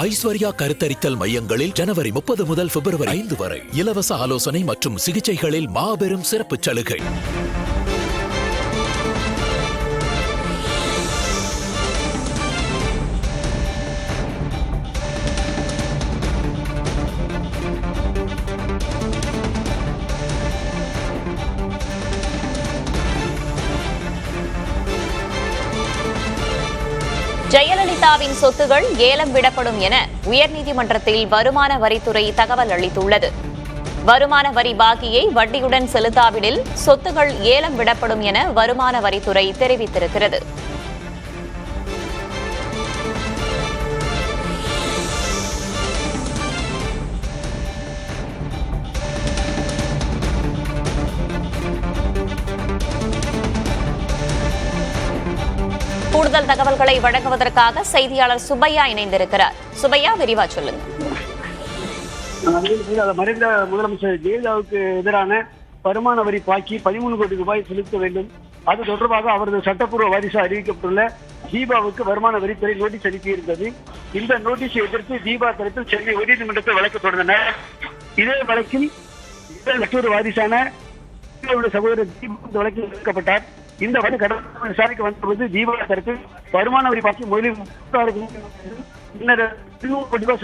ஐஸ்வர்யா கருத்தரித்தல் மையங்களில் ஜனவரி 30 முதல் பிப்ரவரி 5 வரை இலவச ஆலோசனை மற்றும் சிகிச்சைகளில் மாபெரும் சிறப்பு சலுகை. ஜெயலலிதாவின் சொத்துகள் ஏலம் விடப்படும் என உயர்நீதிமன்றத்தில் வருமான வரித்துறை தகவல் அளித்துள்ளது. வருமான வரி பாக்கியை வட்டியுடன் செலுத்தாவிடில் சொத்துகள் ஏலம் விடப்படும் என வருமான வரித்துறை தெரிவித்திருக்கிறது. கூடுதல் தகவல்களை வழங்குவதற்காக செய்தியாளர் சுப்பையா இணைந்திருக்கிறார். சுப்பையா, விரிவா சொல்லுங்க. மறைந்த முதலமைச்சர் ஜெயலலிதாவுக்கு எதிரான வருமான வரி பாக்கி 13 கோடி ரூபாய் செலுத்த வேண்டும். அது தொடர்பாக அவரது சட்டப்பூர்வ வாரிசு அறிவிக்கப்பட்டுள்ள தீபாவுக்கு வருமான வரித்துறை நோட்டீஸ் அனுப்பியிருந்தது. இந்த நோட்டீஸை எதிர்த்து தீபா தரப்பில் சென்னை உயர்நீதிமன்றத்தில் வழக்கு தொடர்ந்தனர். இதே வழக்கில் மற்றொரு வாரிசான சகோதரர் தீபா இந்த வழக்கில் எடுக்கப்பட்டார். இந்த வழக்கு கடந்த விசாரணைக்கு வந்தபோது தீபா தரப்பில் வருமான வரி பாக்கி முதலில் பின்னர் 20 கோடி ரூபாய்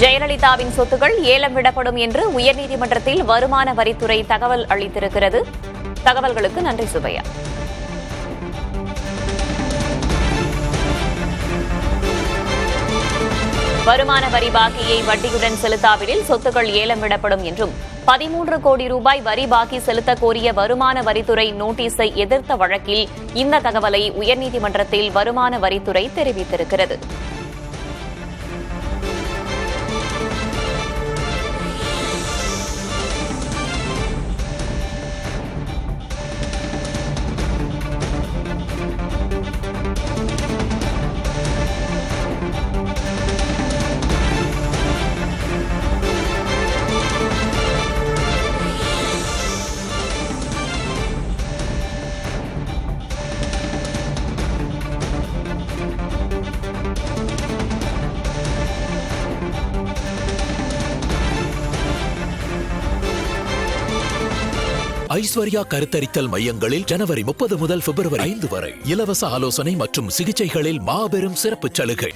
ஜெயலலிதாவின் சொத்துகள் ஏலம் விடப்படும் என்று உயர்நீதிமன்றத்தில் வருமான வரித்துறை தகவல் அளித்திருக்கிறது. தகவல்களுக்கு நன்றி சுப்பையா. வருமான வரி பாக்கியை வட்டியுடன் செலுத்தாவிடில் சொத்துக்கள் ஏலம் விடப்படும் என்றும் 13 கோடி ரூபாய் வரி பாக்கி செலுத்த கோரிய வருமான வரித்துறை நோட்டீஸை எதிர்த்த வழக்கில் இந்த தகவலை உயர்நீதிமன்றத்தில் வருமான வரித்துறை தெரிவித்திருக்கிறது. ஐஸ்வர்யா கருத்தரித்தல் மையங்களில் ஜனவரி 30 முதல் பிப்ரவரி 5 வரை இலவச ஆலோசனை மற்றும் சிகிச்சைகளில் மாபெரும் சிறப்பு சலுகை.